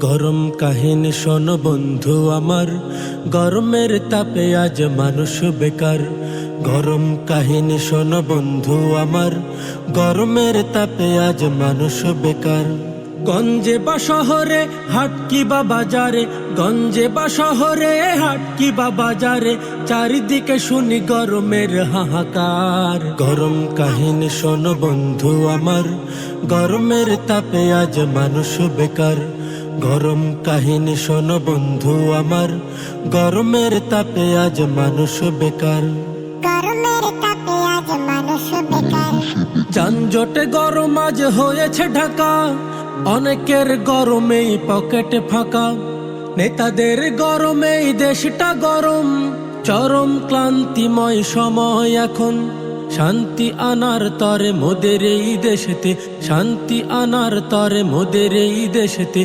গরম কাহিনী শোনো বন্ধু আমার, গরমের তাপে আজ মানুষ বেকার। গরম কাহিনী শোনো বন্ধু আমার, গরমের তাপে আজ মানুষ বেকার। গঞ্জে বা শহরে হাট কি বা বাজারে, গঞ্জে বা শহরে হাট কি বা বাজারে, চারিদিকে শুনি গরমের হাহাকার। গরম কাহিনী শোনো বন্ধু আমার, গরমের তাপে আজ মানুষ বেকার। গরম কাহিনী শোনো বন্ধু আমার, গরমের তাপে আজ মানুষ বেকার। গরমের তাপে আজ মানুষ বেকার। যানজটে গরম আজ হয়েছে ঢাকা, অনেকের গরমেই পকেট ফাঁকা। নেতাদের গরমেই দেশটা গরম, চরম ক্লান্তিময় সময় এখন। শান্তি আনার তরে মোদের এই দেশেতে, শান্তি আনার তরে মোদের এই দেশেতে